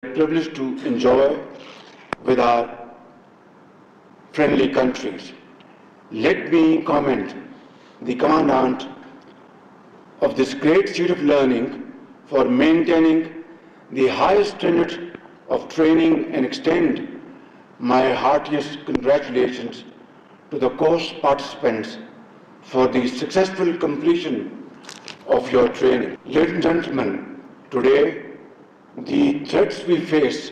privileged to enjoy with our friendly countries. Let me comment the Commandant of this great seat of learning for maintaining the highest standard of training and extend my heartiest congratulations to the course participants for the successful completion of your training. Ladies and gentlemen, today the threats we face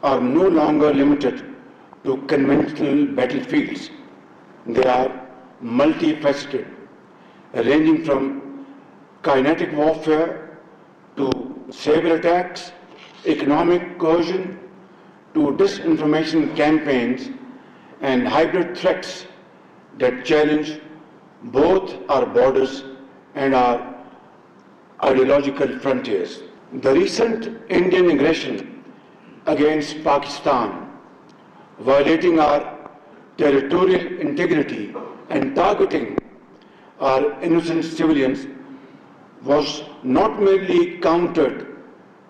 are no longer limited to conventional battlefields. They are multifaceted, ranging from kinetic warfare to cyber attacks, economic coercion to disinformation campaigns and hybrid threats that challenge both our borders and our ideological frontiers. The recent Indian aggression against Pakistan, violating our territorial integrity and targeting our innocent civilians, was not merely countered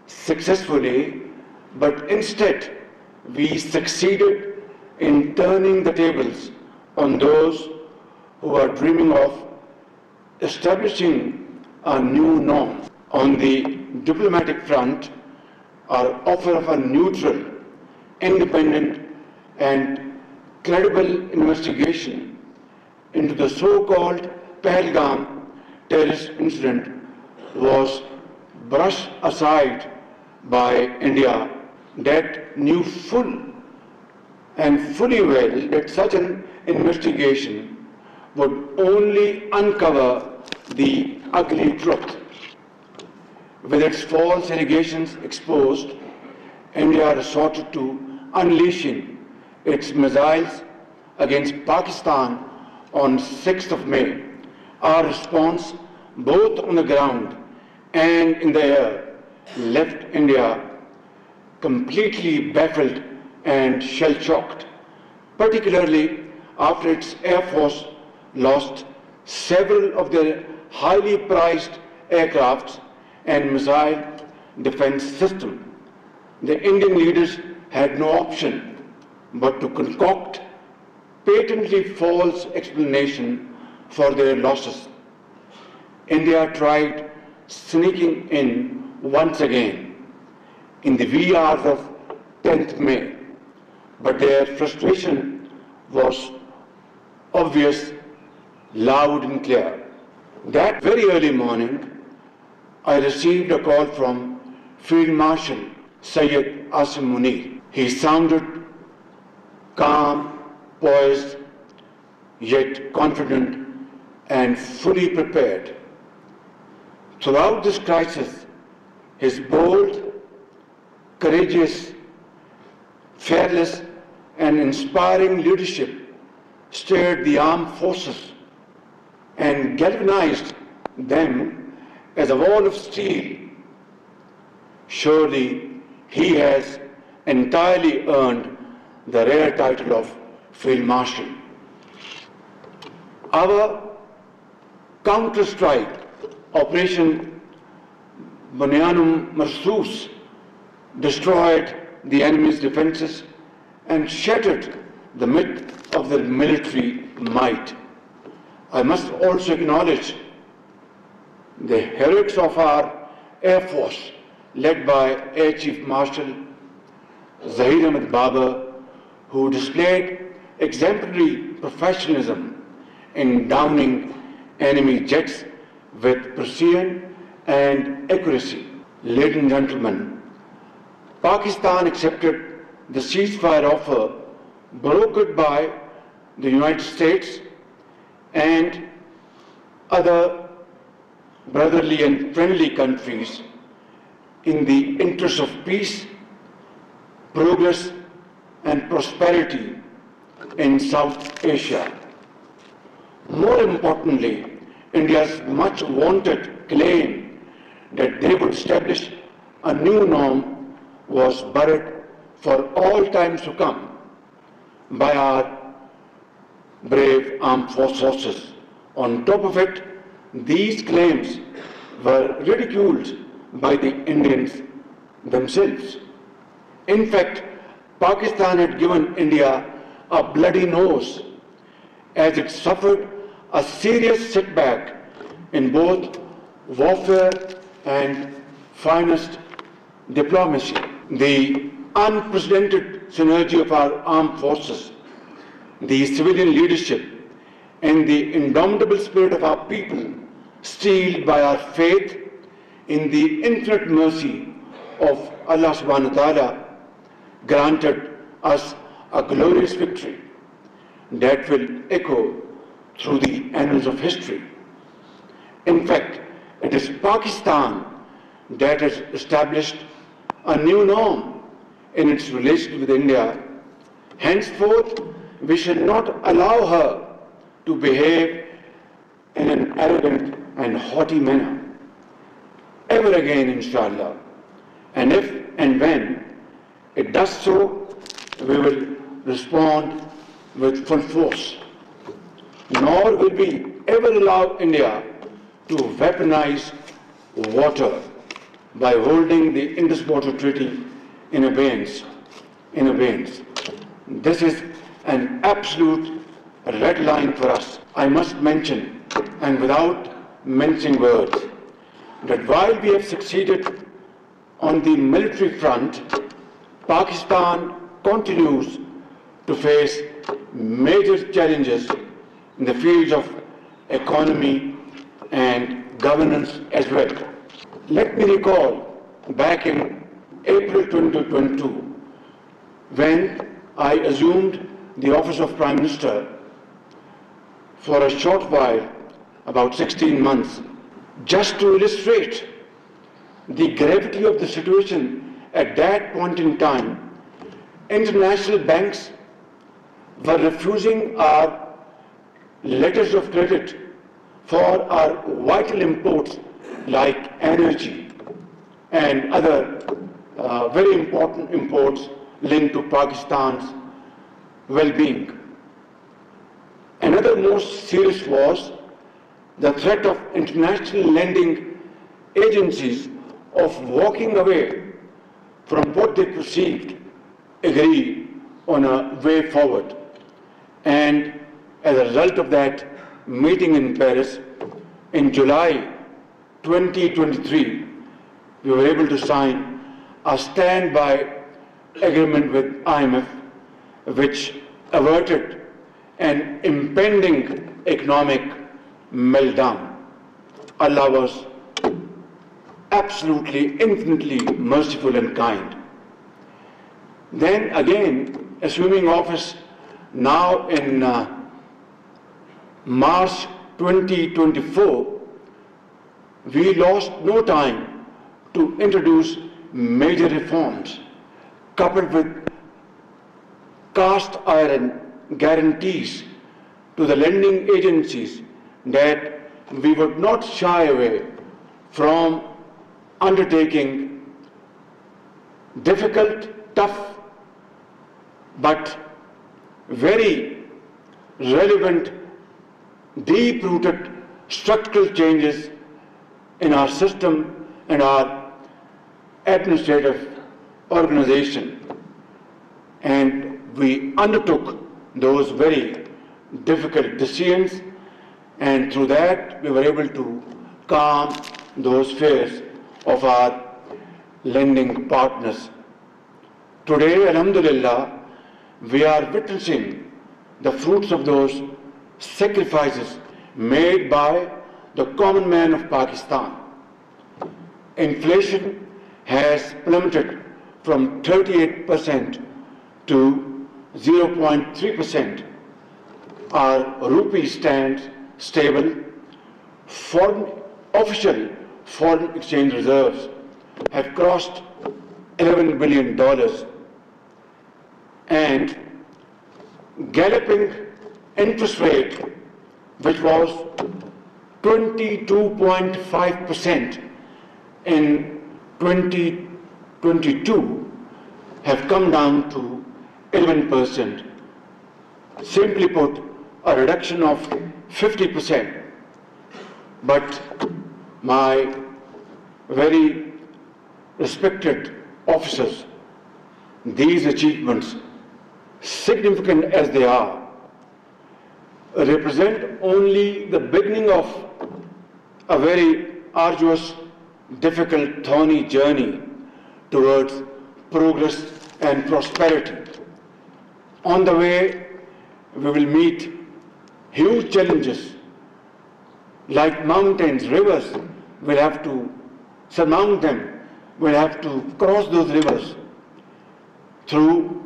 successfully, but instead we succeeded in turning the tables on those who are dreaming of establishing a new norm. On the diplomatic front, our offer of a neutral, independent and credible investigation into the so-called Pahalgam terrorist incident was brushed aside by India, that knew fully well that such an investigation would only uncover the ugly truth. With its false allegations exposed, India resorted to unleashing its missiles against Pakistan on 6th of May. Our response, both on the ground and in the air, left India completely baffled and shell-shocked, particularly after its Air Force lost several of their highly prized aircrafts and missile defense system. The Indian leaders had no option but to concoct patently false explanation for their losses. India tried sneaking in once again in the wee hours of 10th May, but their frustration was obvious, loud and clear. That very early morning, I received a call from Field Marshal Asim Munir. He sounded calm, poised, yet confident and fully prepared. Throughout this crisis, his bold, courageous, fearless and inspiring leadership stirred the armed forces and galvanized them as a wall of steel. Surely he has entirely earned the rare title of Field Marshal. Our counter-strike Operation Bunyanum Marsus destroyed the enemy's defenses and shattered the myth of their military might. I must also acknowledge the heroics of our Air Force, led by Air Chief Marshal Zahir Ahmed Babar, who displayed exemplary professionalism in downing enemy jets with precision and accuracy. Ladies and gentlemen, Pakistan accepted the ceasefire offer brokered by the United States and other brotherly and friendly countries in the interest of peace, progress and prosperity in South Asia. More importantly, India's much wanted claim that they would establish a new norm was buried for all times to come by our brave armed forces. On top of it, these claims were ridiculed by the Indians themselves. In fact, Pakistan had given India a bloody nose as it suffered a serious setback in both warfare and finest diplomacy. The unprecedented synergy of our armed forces, the civilian leadership, and the indomitable spirit of our people, steeled by our faith in the infinite mercy of Allah subhanahu wa ta'ala, granted us a glorious victory that will echo through the annals of history. In fact, it is Pakistan that has established a new norm in its relations with India. Henceforth, we shall not allow her to behave in an arrogant and haughty manner ever again, inshallah. And if and when it does so, we will respond with full force. Nor will we ever allow India to weaponize water by holding the Indus Water Treaty in abeyance. This is an absolute red line for us. I must mention, and without mincing words, that while we have succeeded on the military front, Pakistan continues to face major challenges in the fields of economy and governance as well. Let me recall back in April 2022, when I assumed the office of Prime Minister for a short while, about 16 months, just to illustrate the gravity of the situation at that point in time. International banks were refusing our letters of credit for our vital imports like energy and other very important imports linked to Pakistan's well-being. Another most serious was the threat of international lending agencies of walking away from what they perceived agree on a way forward. And as a result of that meeting in Paris, in July 2023, we were able to sign a standby agreement with IMF, which averted an impending economic meltdown. Allah was absolutely, infinitely merciful and kind. Then again, assuming office now in March 2024, we lost no time to introduce major reforms coupled with cast iron guarantees to the lending agencies that we would not shy away from undertaking difficult, tough, but very relevant, deep-rooted structural changes in our system and our administrative organization. And we undertook those very difficult decisions, and through that we were able to calm those fears of our lending partners. Today, alhamdulillah, we are witnessing the fruits of those sacrifices made by the common man of Pakistan. Inflation has plummeted from 38% to 0.3%. Our rupee stands stable. Official foreign exchange reserves have crossed $11 billion, and galloping interest rate, which was 22.5% in 2022, have come down to 11%. Simply put, a reduction of 50%. But my very respected officers these achievements, significant as they are, represent only the beginning of a very arduous, difficult, thorny journey towards progress and prosperity. On the way, we will meet huge challenges like mountains, rivers. We'll have to surmount them. We'll have to cross those rivers through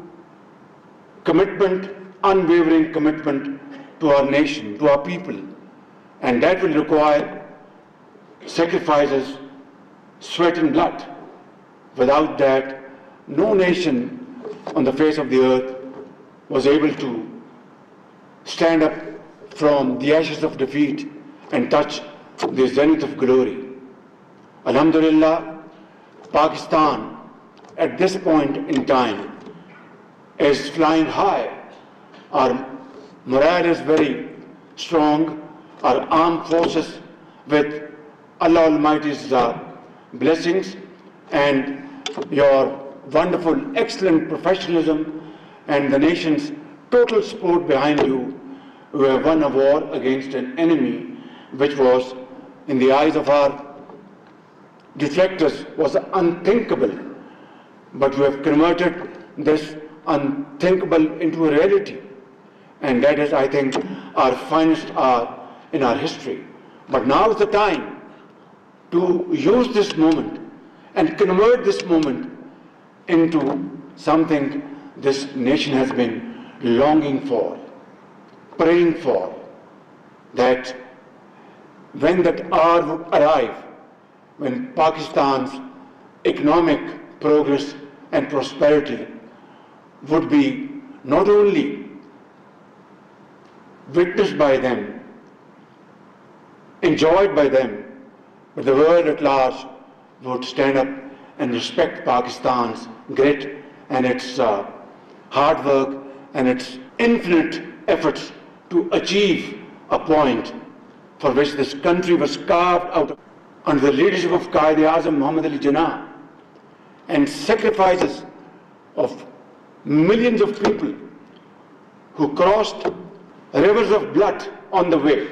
commitment, unwavering commitment to our nation, to our people. And that will require sacrifices, sweat and blood. Without that, no nation on the face of the earth was able to stand up from the ashes of defeat and touch the zenith of glory. Alhamdulillah, Pakistan at this point in time is flying high. Our morale is very strong. Our armed forces, with Allah Almighty's blessings and your wonderful, excellent professionalism and the nation's total support behind you, we have won a war against an enemy which was, in the eyes of our detractors, was unthinkable. But we have converted this unthinkable into a reality. And that is, I think, our finest hour in our history. But now is the time to use this moment and convert this moment into something this nation has been longing for, praying for, that when that hour would arrive, when Pakistan's economic progress and prosperity would be not only witnessed by them, enjoyed by them, but the world at large would stand up and respect Pakistan's grit and its hard work and its infinite efforts to achieve a point for which this country was carved out under the leadership of Qaid-e-Azam Muhammad Ali Jinnah, and sacrifices of millions of people who crossed rivers of blood on the way.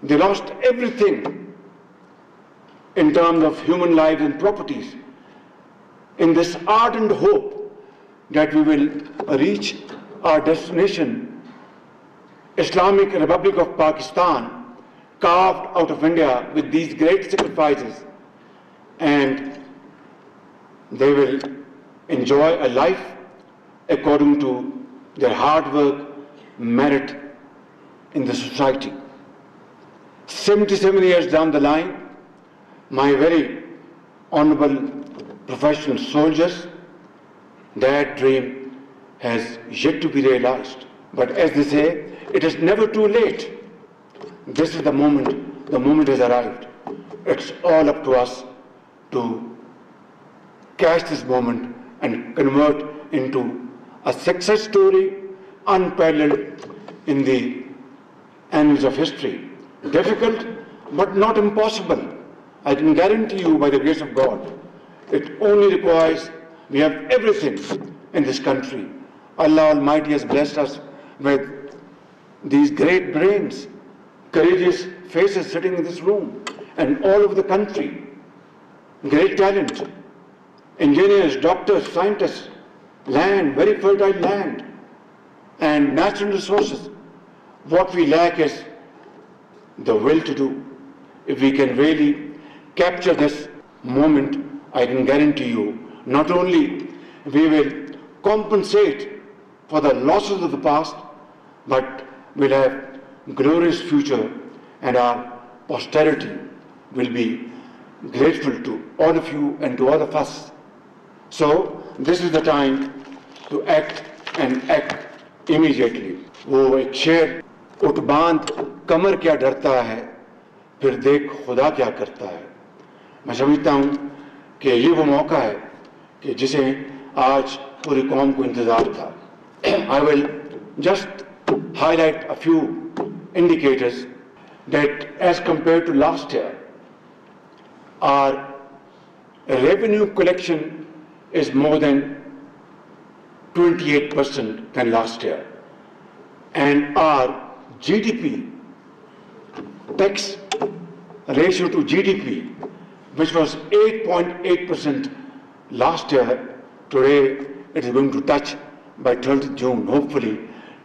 They lost everything in terms of human lives and properties in this ardent hope that we will reach our destination, Islamic Republic of Pakistan, carved out of India with these great sacrifices, and they will enjoy a life according to their hard work, merit in the society. 77 years down the line, my very honorable professional soldiers, that dream has yet to be realized. But as they say, it is never too late. This is the moment has arrived. It's all up to us to catch this moment and convert into a success story unparalleled in the annals of history. Difficult, but not impossible. I can guarantee you, by the grace of God, it only requires, we have everything in this country. Allah Almighty has blessed us with these great brains, courageous faces sitting in this room, and all over the country. Great talent, engineers, doctors, scientists, land, very fertile land, and natural resources. What we lack is the will to do. If we can really capture this moment, I can guarantee you, not only we will compensate for the losses of the past, but we'll have glorious future, and our posterity will be grateful to all of you and to all of us. So this is the time to act, and act immediately. वो एक शेर, उठ बांध कमर क्या डरता है, फिर देख खुदा क्या करता है. मैं समझता हूँ कि ये वो मौका है कि जिसे आज पूरी कौम को इंतजार था. I will just highlight a few indicators that as compared to last year, our revenue collection is more than 28% than last year. And our GDP, tax ratio to GDP, which was 8.8% last year, today it is going to touch by 30th June, hopefully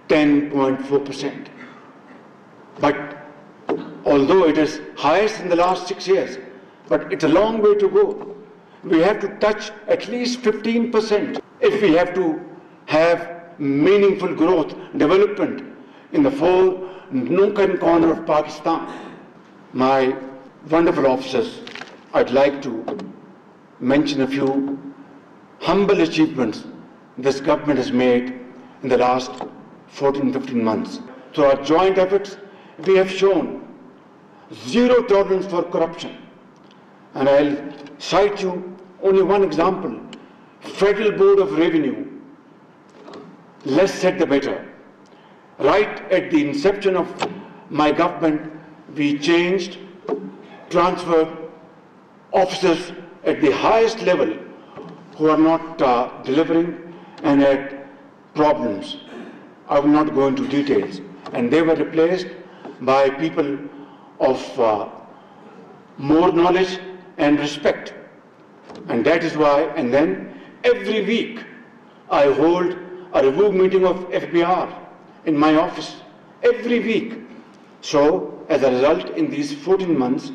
10.4%. But although it is highest in the last 6 years, but it's a long way to go. We have to touch at least 15% if we have to have meaningful growth, development in the four nook and corner of Pakistan. My wonderful officers, I'd like to mention a few humble achievements this government has made in the last 14-15 months. Through our joint efforts, we have shown zero tolerance for corruption. And I'll cite you only one example. Federal Board of Revenue, less said the better. Right at the inception of my government, we changed, transferred officers at the highest level who are not delivering and had problems. I will not go into details. And they were replaced by people of more knowledge and respect. And that is why, and then every week I hold a review meeting of FBR in my office, every week. So as a result, in these 14 months,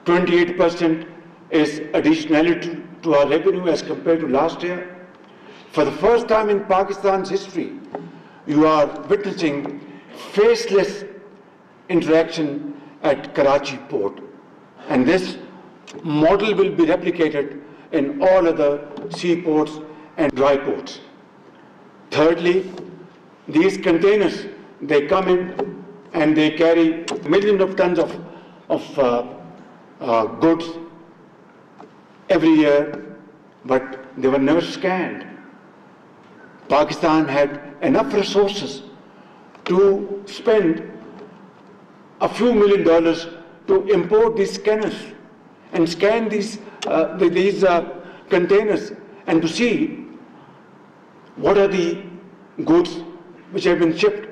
28% is additionality to our revenue as compared to last year. For the first time in Pakistan's history, you are witnessing faceless interaction at Karachi port. And this model will be replicated in all other seaports and dry ports. Thirdly, these containers, they come in and they carry millions of tons of goods every year, but they were never scanned. Pakistan had enough resources to spend a few $1 million to import these scanners and scan these containers and to see what are the goods which have been shipped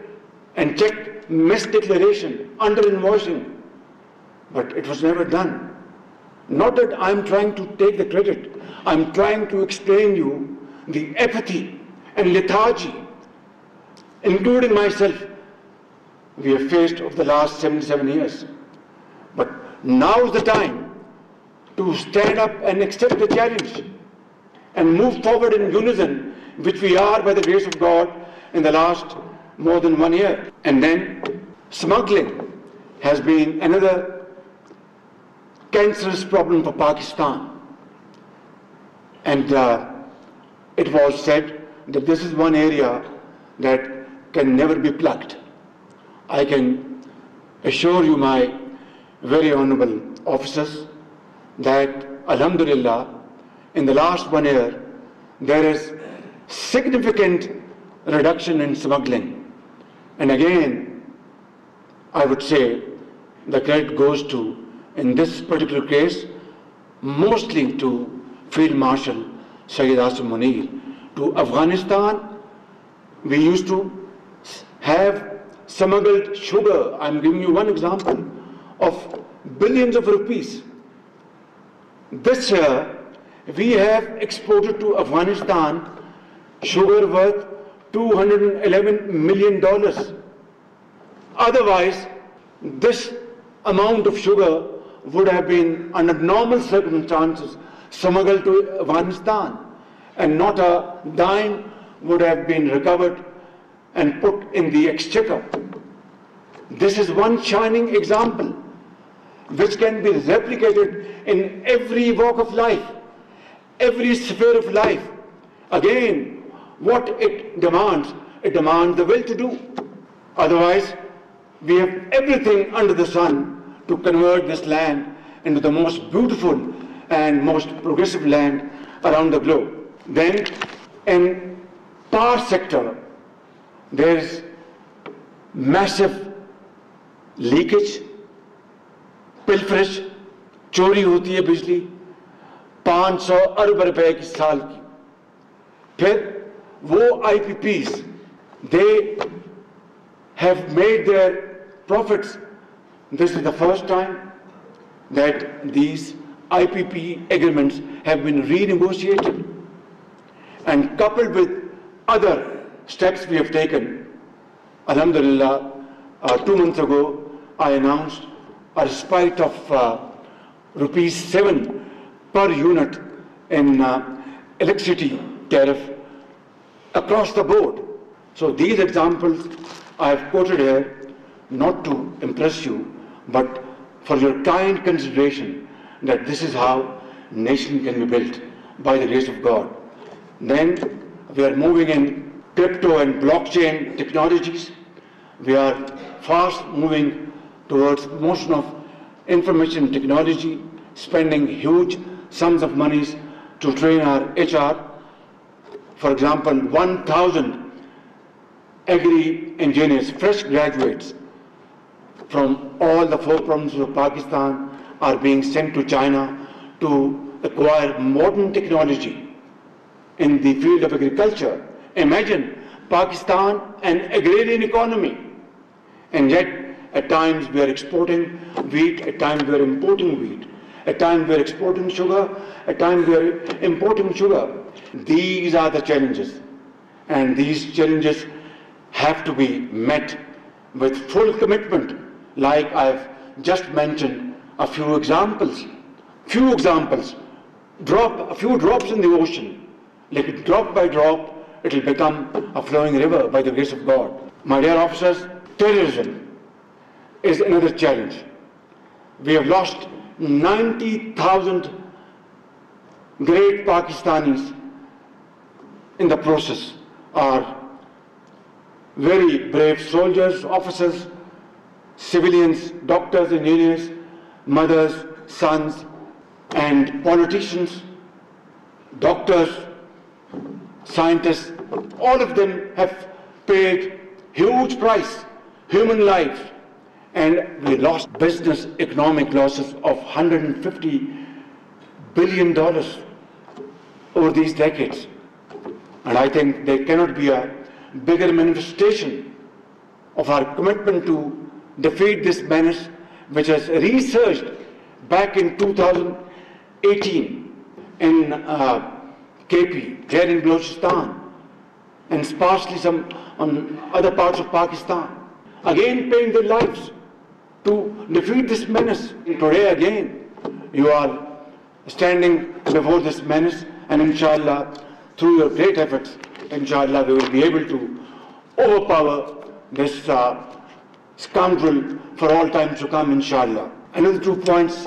and check misdeclaration, under-invoicing. But it was never done. Not that I'm trying to take the credit. I'm trying to explain you the apathy and lethargy, including myself, we have faced over the last 77 years. But now is the time to stand up and accept the challenge and move forward in unison, which we are by the grace of God in the last more than 1 year. And then smuggling has been another cancerous problem for Pakistan. And it was said that this is one area that can never be plugged. I can assure you, my very honorable officers, that Alhamdulillah, in the last 1 year, there is significant reduction in smuggling. And again, I would say the credit goes to, in this particular case, mostly to Field Marshal Shehbaz Sharif Munir. To Afghanistan, we used to have smuggled sugar. I'm giving you one example of billions of rupees. This year, we have exported to Afghanistan sugar worth $211 million. Otherwise, this amount of sugar would have been, under normal circumstances, smuggled to Afghanistan, and not a dime would have been recovered and put in the exchequer. This is one shining example which can be replicated in every walk of life, every sphere of life. Again, what it demands the will to do. Otherwise, we have everything under the sun to convert this land into the most beautiful and most progressive land around the globe. Then, in power sector, there is massive leakage, pilferage, चोरी होती है बिजली 500 अरब रुपए की साल की. फिर वो IPPs, they have made their profits. This is the first time that these IPP agreements have been renegotiated. And coupled with other steps we have taken, Alhamdulillah, 2 months ago, I announced a respite of rupees 7 per unit in electricity tariff across the board. So these examples I have quoted here not to impress you, but for your kind consideration that this is how nation can be built by the grace of God. Then we are moving in crypto and blockchain technologies. We are fast moving towards motion of information technology, spending huge sums of monies to train our HR. For example, 1,000 agri-engineers, fresh graduates from all the 4 provinces of Pakistan are being sent to China to acquire modern technology in the field of agriculture. Imagine Pakistan, an agrarian economy, and yet at times we are exporting wheat, at times we are importing wheat, at times we are exporting sugar, at times we are importing sugar. These are the challenges, and these challenges have to be met with full commitment, like I've just mentioned a few examples. Drop a few drops in the ocean, like drop by drop, it will become a flowing river by the grace of God. My dear officers, terrorism is another challenge. We have lost 90,000 great Pakistanis in the process. Are very brave soldiers, officers, civilians, doctors, engineers, mothers, sons, and politicians, doctors, scientists. All of them have paid huge price, human lives, and we lost business economic losses of $150 billion over these decades. And I think there cannot be a bigger manifestation of our commitment to defeat this menace, which has resurged back in 2018 in KP, there in Balochistan, and sparsely some on other parts of Pakistan, again paying their lives to defeat this menace. And today again, you are standing before this menace, and inshallah, through your great efforts, inshallah, we will be able to overpower this scoundrel for all times to come, inshallah. Another 2 points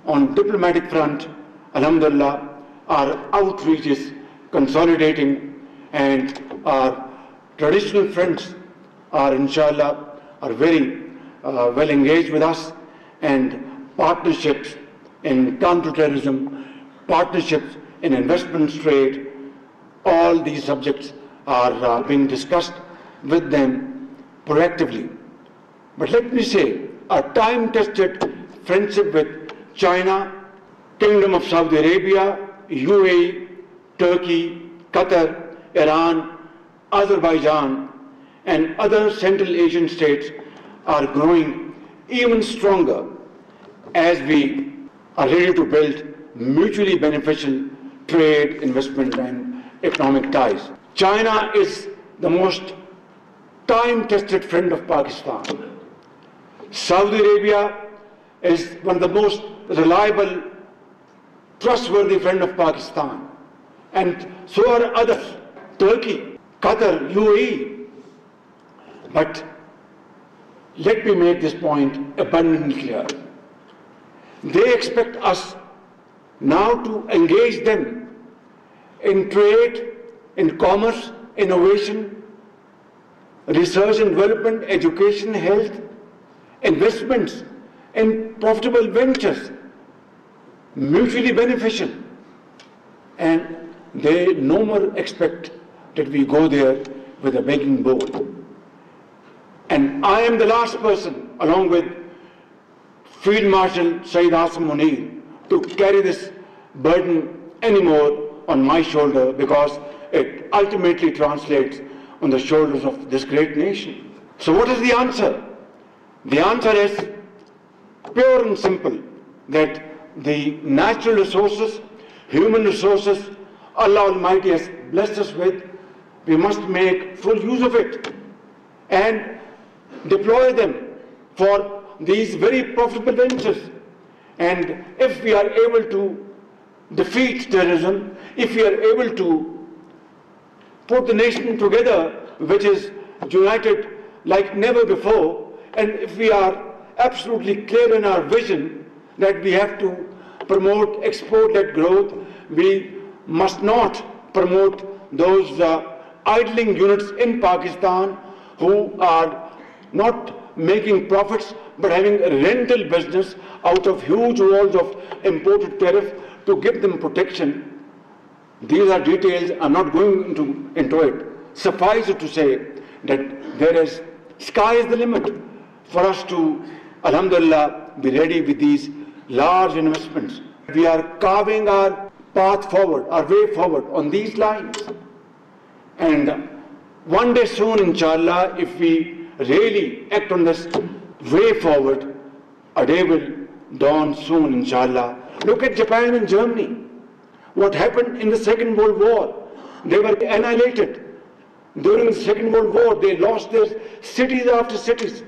on diplomatic front, alhamdulillah, our outreach is consolidating, and our traditional friends are, inshallah, are very well engaged with us, and partnerships in counterterrorism, partnerships in investment trade, all these subjects are being discussed with them proactively. But let me say, a time-tested friendship with China, Kingdom of Saudi Arabia, UAE, Turkey, Qatar, Iran, Azerbaijan, and other Central Asian states are growing even stronger as we are ready to build mutually beneficial trade, investment, and economic ties. China is the most time-tested friend of Pakistan. Saudi Arabia is one of the most reliable, trustworthy friend of Pakistan. And so are others, Turkey, Qatar, UAE. But let me make this point abundantly clear. They expect us now to engage them in trade, in commerce, innovation, research and development, education, health, investments, and profitable ventures, mutually beneficial. And they no more expect that we go there with a begging bowl. And I am the last person, along with Field Marshal Shehbaz Asim Munir, to carry this burden anymore on my shoulder, because it ultimately translates on the shoulders of this great nation. So what is the answer? The answer is pure and simple, that the natural resources, human resources Allah Almighty has blessed us with, we must make full use of it and deploy them for these very profitable ventures. And if we are able to defeat terrorism, if we are able to put the nation together, which is united like never before, and if we are absolutely clear in our vision that we have to promote export-led growth, we must not promote those idling units in Pakistan who are not making profits but having a rental business out of huge walls of imported tariff to give them protection. These are details, I'm not going into it. Suffice it to say that there is, sky is the limit for us to, alhamdulillah, be ready with these large investments. We are carving our path forward, our way forward on these lines. And one day soon, inshallah, if we really act on this way forward, a day will dawn soon, inshallah. Look at Japan and Germany. What happened in the Second World War? They were annihilated. During the Second World War, they lost their cities after cities.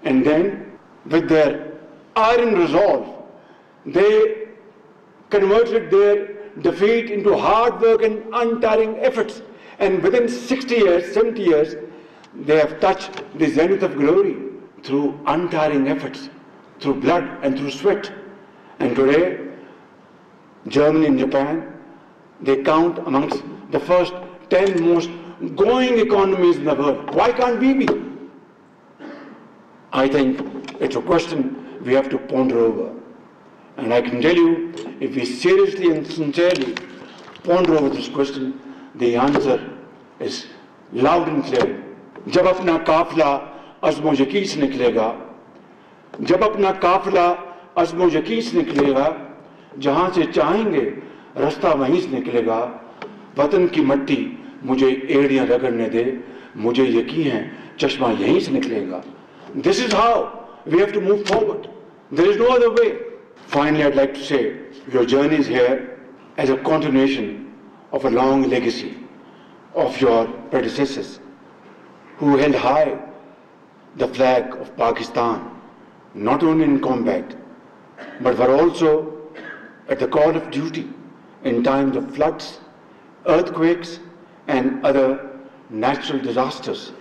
And then, with their iron resolve, they converted their defeat into hard work and untiring efforts. And within 60 years, 70 years, they have touched the zenith of glory through untiring efforts, through blood and through sweat. And today, Germany and Japan, they count amongst the first 10 most growing economies in the world. Why can't we be? I think it's a question we have to ponder over. And I can tell you, if we seriously and sincerely ponder over this question, the answer is loud and clear. जब अपना काफिला अज़्म यकीन से निकलेगा, जब अपना काफिला अज़्म यकीन से निकलेगा, जहाँ से चाहेंगे रास्ता वहीं से निकलेगा, वतन की मट्टी मुझे एड़ियाँ रगड़ने दे, मुझे यकीन है चश्मा यहीं से निकलेगा. This is how we have to move forward. There is no other way. Finally, I'd like to say, your journey is here as a continuation of a long legacy of your predecessors who held high the flag of Pakistan, not only in combat, but were also at the call of duty in times of floods, earthquakes, and other natural disasters.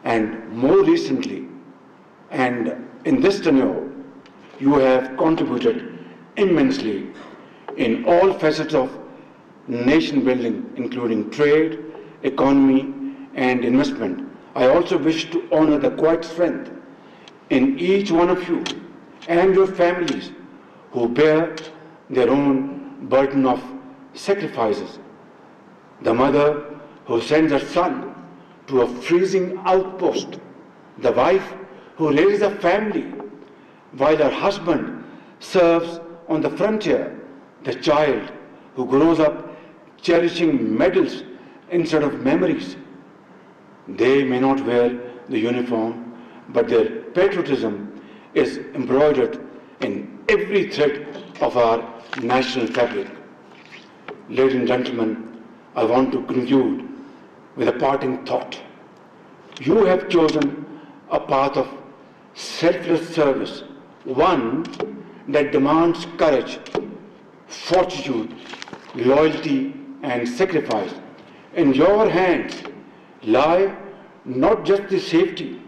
And more recently, and in this tenure, you have contributed immensely in all facets of nation building, including trade, economy, and investment. I also wish to honor the quiet strength in each one of you and your families who bear their own burden of sacrifices. The mother who sends her son to a freezing outpost, the wife who raises a family while her husband serves on the frontier, the child who grows up cherishing medals instead of memories. They may not wear the uniform, but their patriotism is embroidered in every thread of our national fabric. Ladies and gentlemen, I want to conclude with a parting thought. You have chosen a path of selfless service, one that demands courage, fortitude, loyalty, and sacrifice. In your hands lie not just the safety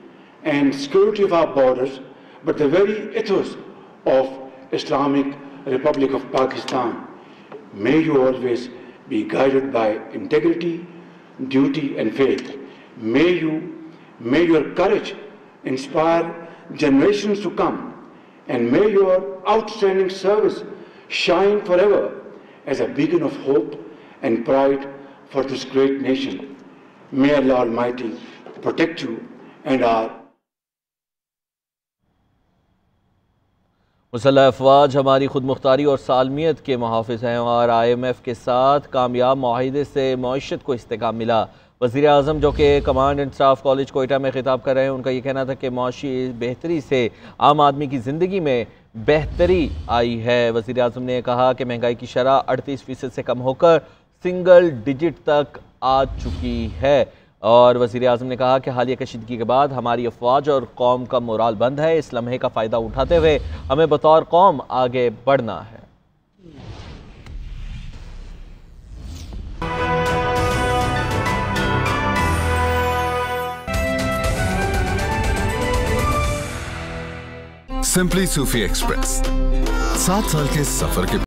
and security of our borders, but the very ethos of Islamic Republic of Pakistan. May you always be guided by integrity, duty, and faith. May your courage inspire generations to come, and may your outstanding service shine forever as a beacon of hope and pride for this great nation. May Allah Almighty protect you and our मुसल्लह अफवाज हमारी खुद मुख्तारी और सालमियत के मुहाफिज हैं और IMF के साथ कामयाब मुआहिदे से मईशत को इस्तेकाम मिला। वज़ीर आज़म जो कि command and staff college Quetta में खिताब कर रहे हैं, उनका ये कहना था कि माशी बेहतरी से आम आदमी की ज़िंदगी में बेहतरी आई है। वज़ीर आज़म ने कहा कि महंगाई की शरह 38% से कम होकर सिंगल डिजिट तक आ चुकी है और वज़ीर आज़म ने कहा कि हालिया कशीदगी के बाद हमारी अफवाज और कौम का मोराल बंद है। इस लम्हे का फ़ायदा उठाते हुए हमें बतौर कौम आगे बढ़ना है। सिंपली सूफी एक्सप्रेस 7 साल के सफर के